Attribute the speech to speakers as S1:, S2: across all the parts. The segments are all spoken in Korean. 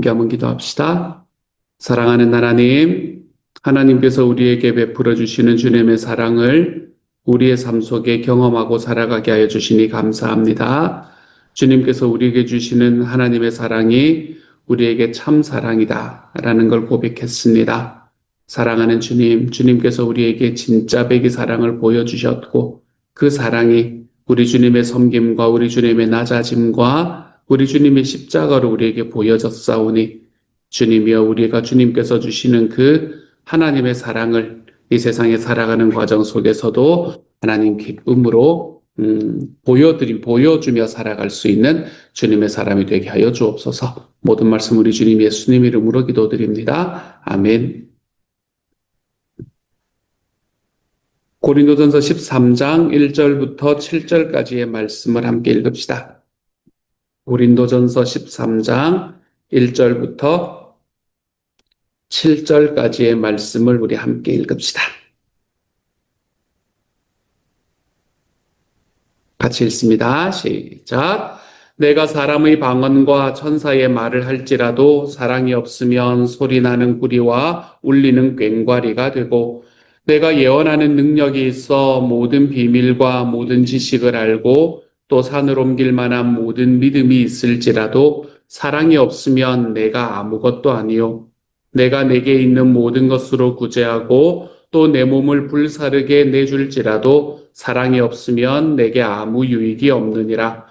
S1: 함께 한번 기도합시다. 사랑하는 하나님, 하나님께서 우리에게 베풀어 주시는 주님의 사랑을 우리의 삶 속에 경험하고 살아가게 하여 주시니 감사합니다. 주님께서 우리에게 주시는 하나님의 사랑이 우리에게 참 사랑이다 라는 걸 고백했습니다. 사랑하는 주님, 주님께서 우리에게 진짜 배기 사랑을 보여주셨고 그 사랑이 우리 주님의 섬김과 우리 주님의 낮아짐과 우리 주님의 십자가로 우리에게 보여졌사오니 주님이여 우리가 주님께서 주시는 그 하나님의 사랑을 이 세상에 살아가는 과정 속에서도 하나님 기쁨으로 보여주며 살아갈 수 있는 주님의 사람이 되게 하여 주옵소서. 모든 말씀 우리 주님 예수님 이름으로 기도드립니다. 아멘. 고린도전서 13장 1절부터 7절까지의 말씀을 함께 읽읍시다. 고린도전서 13장 1절부터 7절까지의 말씀을 우리 함께 읽읍시다. 같이 읽습니다. 시작. 내가 사람의 방언과 천사의 말을 할지라도 사랑이 없으면 소리나는 구리와 울리는 꽹과리가 되고 내가 예언하는 능력이 있어 모든 비밀과 모든 지식을 알고 또 산을 옮길 만한 모든 믿음이 있을지라도 사랑이 없으면 내가 아무것도 아니요 내가 내게 있는 모든 것으로 구제하고 또 내 몸을 불사르게 내줄지라도 사랑이 없으면 내게 아무 유익이 없느니라.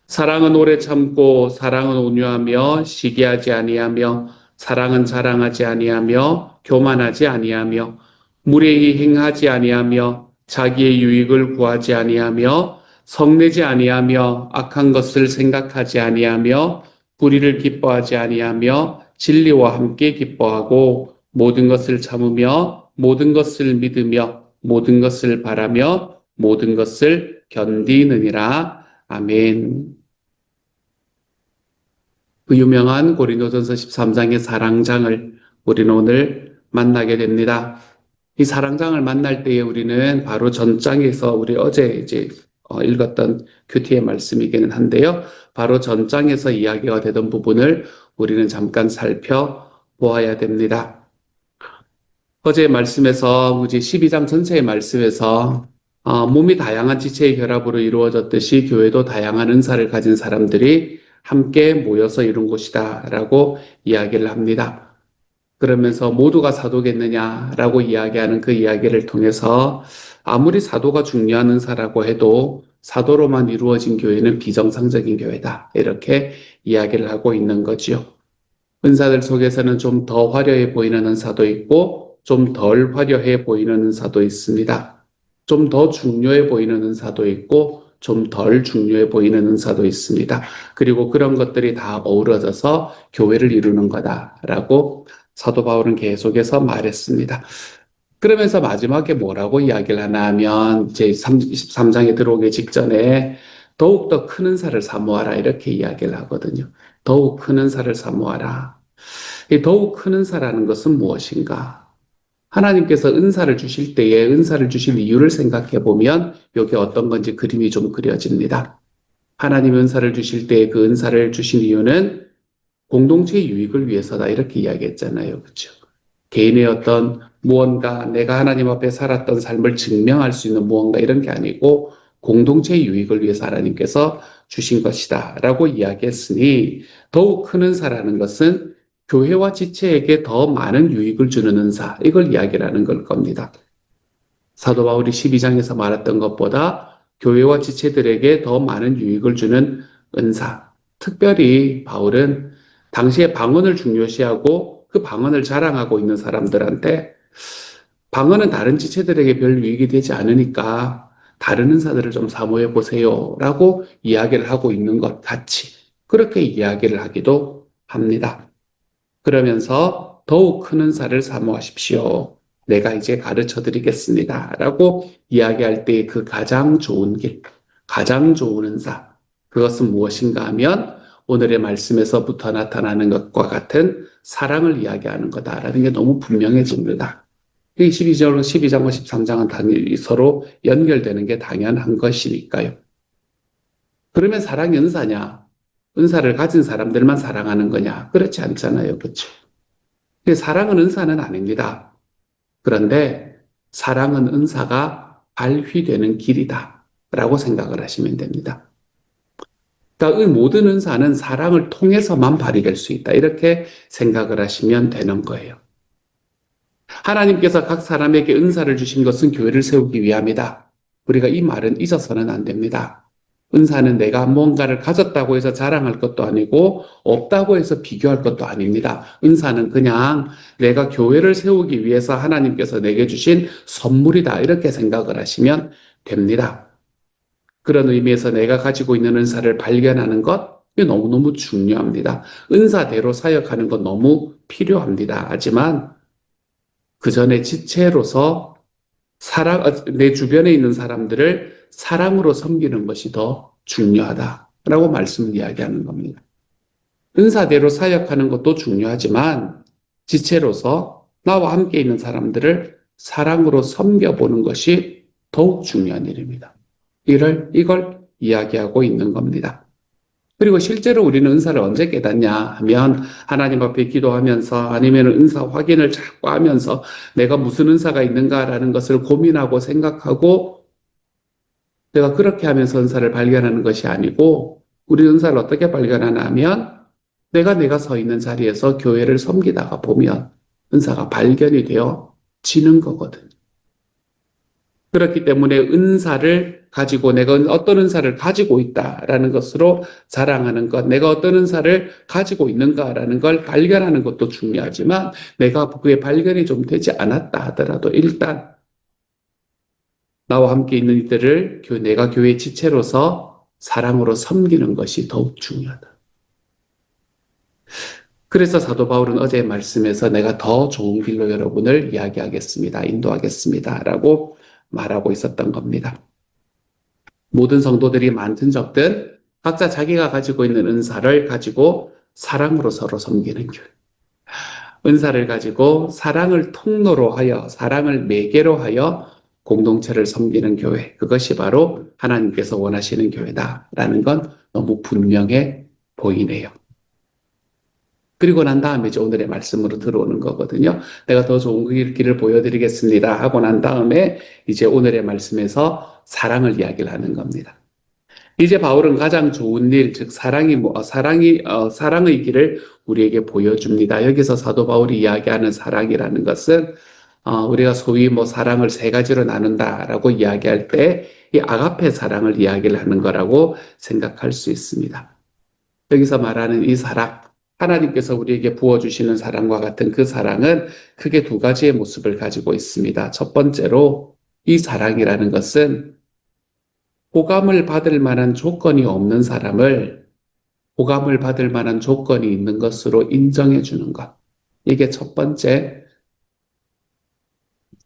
S1: 사랑은 오래 참고 사랑은 온유하며 시기하지 아니하며 사랑은 자랑하지 아니하며 교만하지 아니하며 무례히 행하지 아니하며 자기의 유익을 구하지 아니하며 성내지 아니하며 악한 것을 생각하지 아니하며 불의를 기뻐하지 아니하며 진리와 함께 기뻐하고 모든 것을 참으며 모든 것을 믿으며 모든 것을 바라며 모든 것을 견디느니라. 아멘. 그 유명한 고린도전서 13장의 사랑장을 우리는 오늘 만나게 됩니다. 이 사랑장을 만날 때에 우리는 바로 전장에서 우리 어제 읽었던 큐티의 말씀이기는 한데요. 바로 전장에서 이야기가 되던 부분을 우리는 잠깐 살펴보아야 됩니다. 어제의 말씀에서 12장 전체의 말씀에서 몸이 다양한 지체의 결합으로 이루어졌듯이 교회도 다양한 은사를 가진 사람들이 함께 모여서 이룬 곳이다 라고 이야기를 합니다. 그러면서 모두가 사도겠느냐라고 이야기하는 그 이야기를 통해서 아무리 사도가 중요한 은사라고 해도 사도로만 이루어진 교회는 비정상적인 교회다 이렇게 이야기를 하고 있는 거지요. 은사들 속에서는 좀 더 화려해 보이는 은사도 있고 좀 덜 화려해 보이는 은사도 있습니다. 좀 더 중요해 보이는 은사도 있고 좀 덜 중요해 보이는 은사도 있습니다. 그리고 그런 것들이 다 어우러져서 교회를 이루는 거다라고 사도 바울은 계속해서 말했습니다. 그러면서 마지막에 뭐라고 이야기를 하나 하면 이제 23장에 들어오기 직전에 더욱더 큰 은사를 사모하라 이렇게 이야기를 하거든요. 더욱 큰 은사를 사모하라. 이 더욱 큰 은사라는 것은 무엇인가? 하나님께서 은사를 주실 때에 은사를 주실 이유를 생각해 보면 여기 어떤 건지 그림이 좀 그려집니다. 하나님 은사를 주실 때에 그 은사를 주신 이유는 공동체의 유익을 위해서다 이렇게 이야기했잖아요. 그렇죠? 개인의 어떤 무언가 내가 하나님 앞에 살았던 삶을 증명할 수 있는 무언가 이런 게 아니고 공동체의 유익을 위해서 하나님께서 주신 것이다 라고 이야기했으니 더욱 큰 은사라는 것은 교회와 지체에게 더 많은 유익을 주는 은사 이걸 이야기하는 걸 겁니다. 사도 바울이 12장에서 말했던 것보다 교회와 지체들에게 더 많은 유익을 주는 은사. 특별히 바울은 당시에 방언을 중요시하고 그 방언을 자랑하고 있는 사람들한테 방언은 다른 지체들에게 별 유익이 되지 않으니까 다른 은사들을 좀 사모해 보세요 라고 이야기를 하고 있는 것 같이 그렇게 이야기를 하기도 합니다. 그러면서 더욱 큰 은사를 사모하십시오. 내가 이제 가르쳐 드리겠습니다 라고 이야기할 때 그 가장 좋은 길, 가장 좋은 은사 그것은 무엇인가 하면 오늘의 말씀에서부터 나타나는 것과 같은 사랑을 이야기하는 거다라는 게 너무 분명해집니다. 12장과 13장은 당연히 서로 연결되는 게 당연한 것이니까요. 그러면 사랑이 은사냐? 은사를 가진 사람들만 사랑하는 거냐? 그렇지 않잖아요. 그렇죠? 사랑은 은사는 아닙니다. 그런데 사랑은 은사가 발휘되는 길이다 라고 생각을 하시면 됩니다. 그러니까 이 모든 은사는 사랑을 통해서만 발휘될 수 있다. 이렇게 생각을 하시면 되는 거예요. 하나님께서 각 사람에게 은사를 주신 것은 교회를 세우기 위함이다. 우리가 이 말은 잊어서는 안 됩니다. 은사는 내가 뭔가를 가졌다고 해서 자랑할 것도 아니고 없다고 해서 비교할 것도 아닙니다. 은사는 그냥 내가 교회를 세우기 위해서 하나님께서 내게 주신 선물이다. 이렇게 생각을 하시면 됩니다. 그런 의미에서 내가 가지고 있는 은사를 발견하는 것, 이게 너무너무 중요합니다. 은사대로 사역하는 건 너무 필요합니다. 하지만 그 전에 지체로서 내 주변에 있는 사람들을 사랑으로 섬기는 것이 더 중요하다라고 말씀을 이야기하는 겁니다. 은사대로 사역하는 것도 중요하지만 지체로서 나와 함께 있는 사람들을 사랑으로 섬겨보는 것이 더욱 중요한 일입니다. 이걸 이야기하고 있는 겁니다. 그리고 실제로 우리는 은사를 언제 깨닫냐 하면 하나님 앞에 기도하면서 아니면 은사 확인을 자꾸 하면서 내가 무슨 은사가 있는가라는 것을 고민하고 생각하고 내가 그렇게 하면서 은사를 발견하는 것이 아니고 우리 은사를 어떻게 발견하나 하면 내가 서 있는 자리에서 교회를 섬기다가 보면 은사가 발견이 되어 지는 거거든요. 그렇기 때문에 은사를 가지고 내가 어떤 은사를 가지고 있다라는 것으로 자랑하는 것, 내가 어떤 은사를 가지고 있는가라는 걸 발견하는 것도 중요하지만 내가 그의 발견이 좀 되지 않았다 하더라도 일단 나와 함께 있는 이들을 내가 교회의 지체로서 사랑으로 섬기는 것이 더욱 중요하다. 그래서 사도 바울은 어제의 말씀에서 내가 더 좋은 길로 여러분을 이야기하겠습니다. 인도하겠습니다. 라고 말하고 있었던 겁니다. 모든 성도들이 많든 적든 각자 자기가 가지고 있는 은사를 가지고 사랑으로 서로 섬기는 교회. 은사를 가지고 사랑을 통로로 하여, 사랑을 매개로 하여 공동체를 섬기는 교회. 그것이 바로 하나님께서 원하시는 교회다라는 건 너무 분명해 보이네요. 그리고 난 다음에 이제 오늘의 말씀으로 들어오는 거거든요. 내가 더 좋은 길을 보여드리겠습니다 하고 난 다음에 이제 오늘의 말씀에서 사랑을 이야기를 하는 겁니다. 이제 바울은 가장 좋은 일, 즉 사랑의 길을 우리에게 보여줍니다. 여기서 사도 바울이 이야기하는 사랑이라는 것은 우리가 소위 사랑을 세 가지로 나눈다라고 이야기할 때 이 아가페 사랑을 이야기를 하는 거라고 생각할 수 있습니다. 여기서 말하는 이 사랑, 하나님께서 우리에게 부어주시는 사랑과 같은 그 사랑은 크게 두 가지의 모습을 가지고 있습니다. 첫 번째로 이 사랑이라는 것은 호감을 받을 만한 조건이 없는 사람을 호감을 받을 만한 조건이 있는 것으로 인정해 주는 것. 이게 첫 번째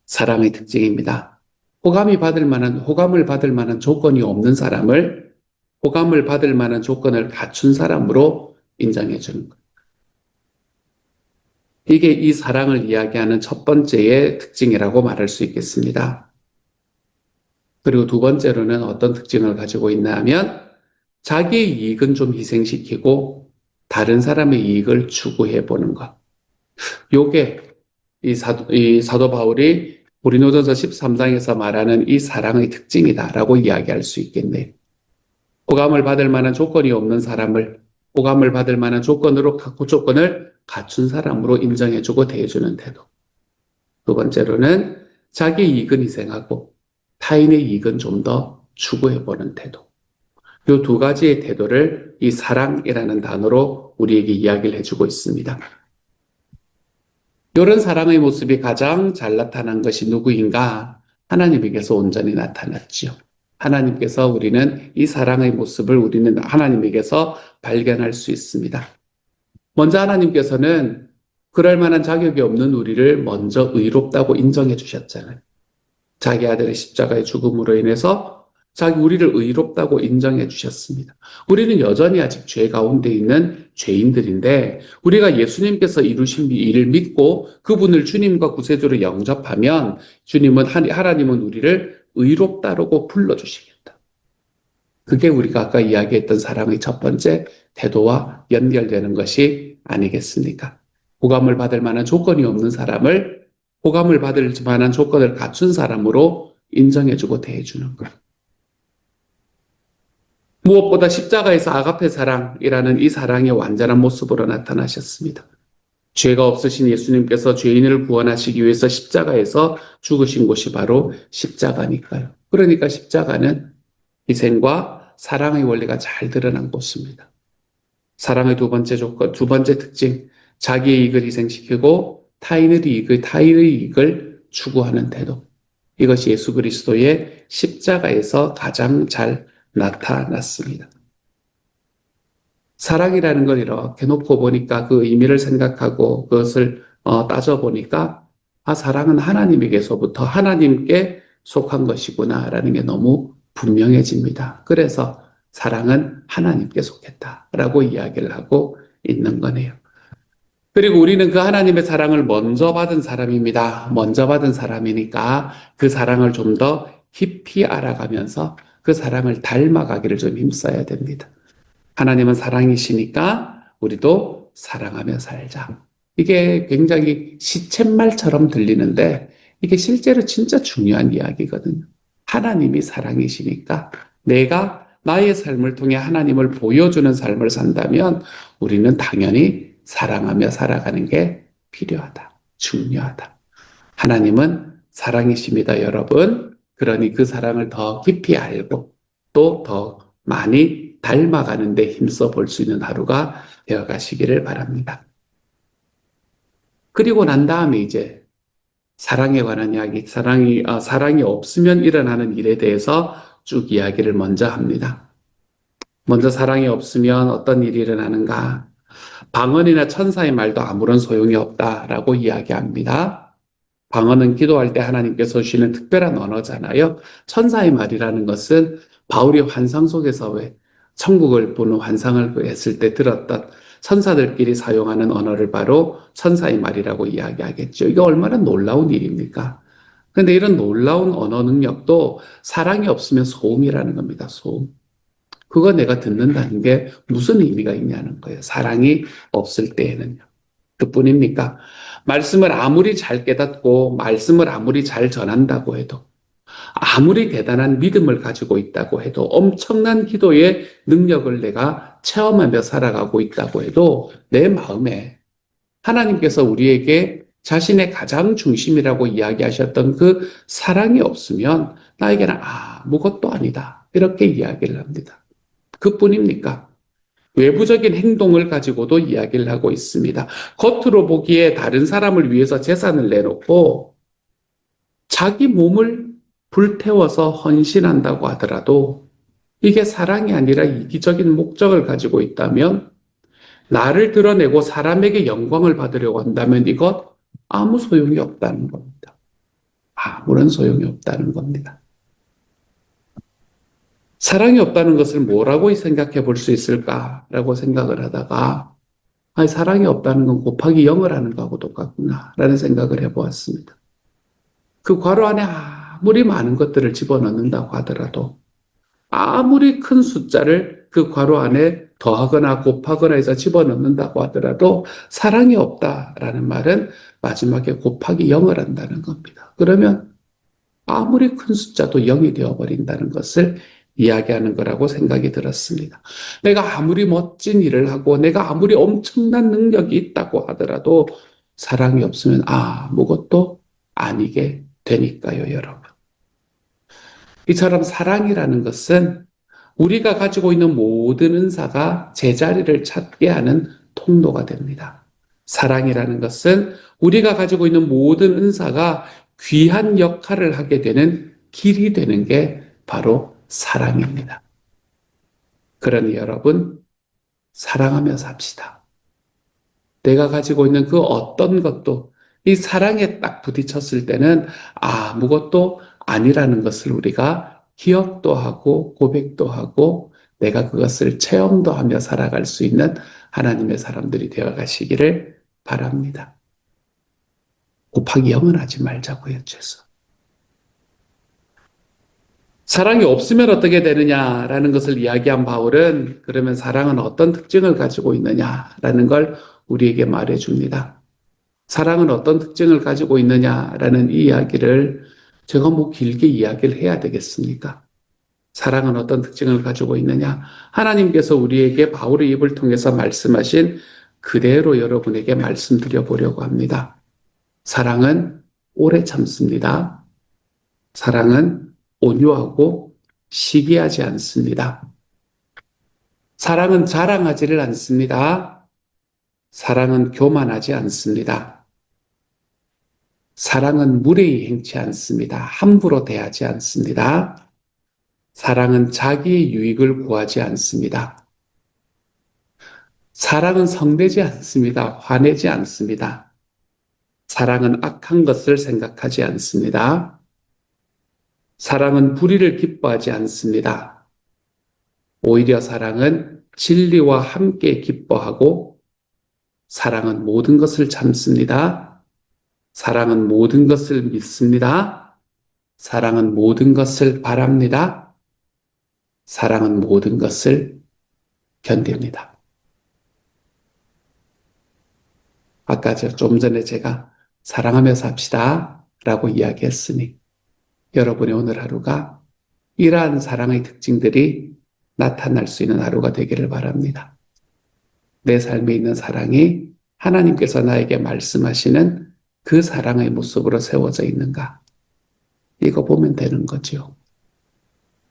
S1: 사랑의 특징입니다. 호감을 받을 만한 조건이 없는 사람을 호감을 받을 만한 조건을 갖춘 사람으로 인정해 주는 것. 이게 이 사랑을 이야기하는 첫 번째의 특징이라고 말할 수 있겠습니다. 그리고 두 번째로는 어떤 특징을 가지고 있나 하면 자기의 이익은 좀 희생시키고 다른 사람의 이익을 추구해 보는 것. 요게 이 사도 바울이 고린도전서 13장에서 말하는 이 사랑의 특징이다라고 이야기할 수 있겠네요. 호감을 받을 만한 조건이 없는 사람을 호감을 받을 만한 조건을 갖춘 사람으로 인정해주고 대해주는 태도. 두 번째로는 자기 이익은 희생하고 타인의 이익은 좀 더 추구해보는 태도. 이 두 가지의 태도를 이 사랑이라는 단어로 우리에게 이야기를 해주고 있습니다. 이런 사랑의 모습이 가장 잘 나타난 것이 누구인가? 하나님에게서 온전히 나타났지요. 하나님께서 우리는 이 사랑의 모습을 우리는 하나님에게서 발견할 수 있습니다. 먼저 하나님께서는 그럴 만한 자격이 없는 우리를 먼저 의롭다고 인정해 주셨잖아요. 자기 아들의 십자가의 죽음으로 인해서 우리를 의롭다고 인정해 주셨습니다. 우리는 여전히 아직 죄 가운데 있는 죄인들인데 우리가 예수님께서 이루신 일을 믿고 그분을 주님과 구세주로 영접하면 하나님은 우리를 의롭다라고 불러주시겠다. 그게 우리가 아까 이야기했던 사랑의 첫 번째 태도와 연결되는 것이 아니겠습니까? 호감을 받을 만한 조건이 없는 사람을 호감을 받을 만한 조건을 갖춘 사람으로 인정해주고 대해주는 것. 무엇보다 십자가에서 아가페 사랑이라는 이 사랑의 완전한 모습으로 나타나셨습니다. 죄가 없으신 예수님께서 죄인을 구원하시기 위해서 십자가에서 죽으신 곳이 바로 십자가니까요. 그러니까 십자가는 희생과 사랑의 원리가 잘 드러난 곳입니다. 사랑의 두 번째 조건, 두 번째 특징, 자기의 이익을 희생시키고 타인의 이익을 추구하는 태도. 이것이 예수 그리스도의 십자가에서 가장 잘 나타났습니다. 사랑이라는 걸 이렇게 놓고 보니까 그 의미를 생각하고 그것을 따져보니까 사랑은 하나님에게서부터 하나님께 속한 것이구나라는 게 너무 분명해집니다. 그래서 사랑은 하나님께 속했다라고 이야기를 하고 있는 거네요. 그리고 우리는 그 하나님의 사랑을 먼저 받은 사람입니다. 먼저 받은 사람이니까 그 사랑을 좀 더 깊이 알아가면서 그 사랑을 닮아가기를 좀 힘써야 됩니다. 하나님은 사랑이시니까 우리도 사랑하며 살자. 이게 굉장히 시쳇말처럼 들리는데 이게 실제로 진짜 중요한 이야기거든요. 하나님이 사랑이시니까 내가 나의 삶을 통해 하나님을 보여주는 삶을 산다면 우리는 당연히 사랑하며 살아가는 게 필요하다. 중요하다. 하나님은 사랑이십니다, 여러분. 그러니 그 사랑을 더 깊이 알고 또 더 많이 닮아가는 데 힘써 볼 수 있는 하루가 되어 가시기를 바랍니다. 그리고 난 다음에 이제 사랑에 관한 이야기, 사랑이 없으면 일어나는 일에 대해서 쭉 이야기를 먼저 합니다. 먼저 사랑이 없으면 어떤 일이 일어나는가? 방언이나 천사의 말도 아무런 소용이 없다라고 이야기합니다. 방언은 기도할 때 하나님께서 주시는 특별한 언어잖아요. 천사의 말이라는 것은 바울이 환상 속에서 왜 천국을 보는 환상을 했을 때 들었던 천사들끼리 사용하는 언어를 바로 천사의 말이라고 이야기하겠죠. 이게 얼마나 놀라운 일입니까? 그런데 이런 놀라운 언어 능력도 사랑이 없으면 소음이라는 겁니다. 소음. 그거 내가 듣는다는 게 무슨 의미가 있냐는 거예요. 사랑이 없을 때에는요. 그뿐입니까? 말씀을 아무리 잘 깨닫고 말씀을 아무리 잘 전한다고 해도 아무리 대단한 믿음을 가지고 있다고 해도 엄청난 기도의 능력을 내가 체험하며 살아가고 있다고 해도 내 마음에 하나님께서 우리에게 자신의 가장 중심이라고 이야기하셨던 그 사랑이 없으면 나에게는 아무것도 아니다. 이렇게 이야기를 합니다. 그뿐입니까? 외부적인 행동을 가지고도 이야기를 하고 있습니다. 겉으로 보기에 다른 사람을 위해서 재산을 내놓고 자기 몸을 불태워서 헌신한다고 하더라도 이게 사랑이 아니라 이기적인 목적을 가지고 있다면 나를 드러내고 사람에게 영광을 받으려고 한다면 이것 아무 소용이 없다는 겁니다. 아무런 소용이 없다는 겁니다. 사랑이 없다는 것을 뭐라고 생각해 볼 수 있을까라고 생각을 하다가 사랑이 없다는 건 곱하기 0을 하는 거하고 똑같구나라는 생각을 해보았습니다. 그 괄호 안에 아무리 많은 것들을 집어넣는다고 하더라도 아무리 큰 숫자를 그 괄호 안에 더하거나 곱하거나 해서 집어넣는다고 하더라도 사랑이 없다라는 말은 마지막에 곱하기 0을 한다는 겁니다. 그러면 아무리 큰 숫자도 0이 되어버린다는 것을 이야기하는 거라고 생각이 들었습니다. 내가 아무리 멋진 일을 하고 내가 아무리 엄청난 능력이 있다고 하더라도 사랑이 없으면 아무것도 아니게 되니까요, 여러분. 이처럼 사랑이라는 것은 우리가 가지고 있는 모든 은사가 제자리를 찾게 하는 통로가 됩니다. 사랑이라는 것은 우리가 가지고 있는 모든 은사가 귀한 역할을 하게 되는 길이 되는 게 바로 사랑입니다. 그러니 여러분, 사랑하며 삽시다. 내가 가지고 있는 그 어떤 것도 이 사랑에 딱 부딪혔을 때는 아무것도 아니라는 것을 우리가 기억도 하고 고백도 하고 내가 그것을 체험도 하며 살아갈 수 있는 하나님의 사람들이 되어 가시기를 바랍니다. 곱하기 0은 하지 말자고요, 죄송. 사랑이 없으면 어떻게 되느냐라는 것을 이야기한 바울은 그러면 사랑은 어떤 특징을 가지고 있느냐라는 걸 우리에게 말해 줍니다. 사랑은 어떤 특징을 가지고 있느냐라는 이 이야기를 제가 뭐 길게 이야기를 해야 되겠습니까? 사랑은 어떤 특징을 가지고 있느냐? 하나님께서 우리에게 바울의 입을 통해서 말씀하신 그대로 여러분에게 말씀드려 보려고 합니다. 사랑은 오래 참습니다. 사랑은 온유하고 시기하지 않습니다. 사랑은 자랑하지를 않습니다. 사랑은 교만하지 않습니다. 사랑은 무례히 행치 않습니다. 함부로 대하지 않습니다. 사랑은 자기의 유익을 구하지 않습니다. 사랑은 성내지 않습니다. 화내지 않습니다. 사랑은 악한 것을 생각하지 않습니다. 사랑은 불의를 기뻐하지 않습니다. 오히려 사랑은 진리와 함께 기뻐하고 사랑은 모든 것을 참습니다. 사랑은 모든 것을 믿습니다. 사랑은 모든 것을 바랍니다. 사랑은 모든 것을 견딥니다. 아까 좀 전에 제가 사랑하며 삽시다 라고 이야기했으니 여러분의 오늘 하루가 이러한 사랑의 특징들이 나타날 수 있는 하루가 되기를 바랍니다. 내 삶에 있는 사랑이 하나님께서 나에게 말씀하시는 그 사랑의 모습으로 세워져 있는가? 이거 보면 되는 거죠.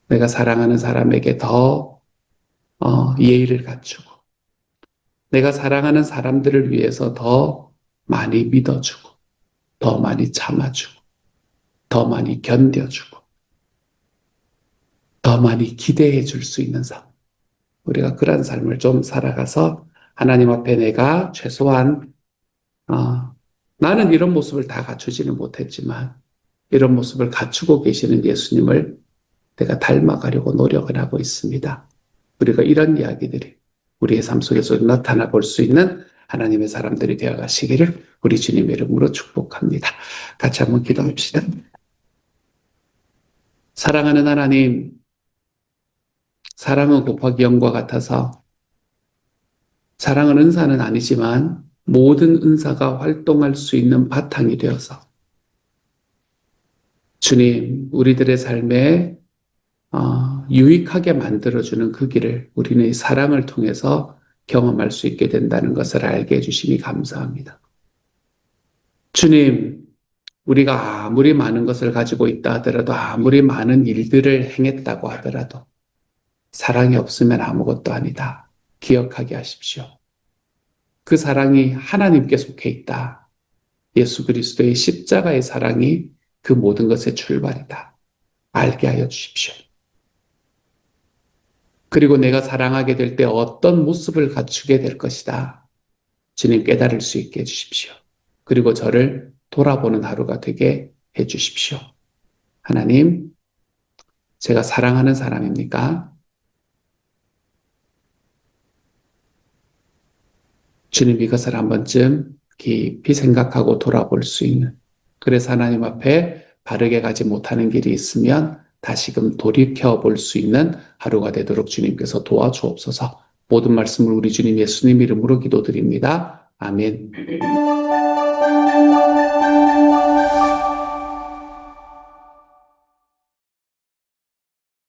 S1: 내가 사랑하는 사람에게 더 예의를 갖추고 내가 사랑하는 사람들을 위해서 더 많이 믿어주고 더 많이 참아주고 더 많이 견뎌주고 더 많이 기대해 줄 수 있는 삶. 우리가 그런 삶을 좀 살아가서 하나님 앞에 내가 최소한 나는 이런 모습을 다 갖추지는 못했지만 이런 모습을 갖추고 계시는 예수님을 내가 닮아가려고 노력을 하고 있습니다. 우리가 이런 이야기들이 우리의 삶 속에서 나타나 볼 수 있는 하나님의 사람들이 되어 가시기를 우리 주님의 이름으로 축복합니다. 같이 한번 기도합시다. 사랑하는 하나님, 사랑은 곱하기 0과 같아서 사랑은 은사는 아니지만 모든 은사가 활동할 수 있는 바탕이 되어서 주님, 우리들의 삶에 유익하게 만들어주는 그 길을 우리는 이 사랑을 통해서 경험할 수 있게 된다는 것을 알게 해주시니 감사합니다. 주님, 우리가 아무리 많은 것을 가지고 있다 하더라도 아무리 많은 일들을 행했다고 하더라도 사랑이 없으면 아무것도 아니다. 기억하게 하십시오. 그 사랑이 하나님께 속해 있다. 예수 그리스도의 십자가의 사랑이 그 모든 것의 출발이다. 알게 하여 주십시오. 그리고 내가 사랑하게 될 때 어떤 모습을 갖추게 될 것이다. 주님 깨달을 수 있게 해주십시오. 그리고 저를 돌아보는 하루가 되게 해주십시오. 하나님, 제가 사랑하는 사람입니까? 주님 이것을 한 번쯤 깊이 생각하고 돌아볼 수 있는, 그래서 하나님 앞에 바르게 가지 못하는 길이 있으면 다시금 돌이켜 볼 수 있는 하루가 되도록 주님께서 도와주옵소서. 모든 말씀을 우리 주님 예수님 이름으로 기도드립니다. 아멘.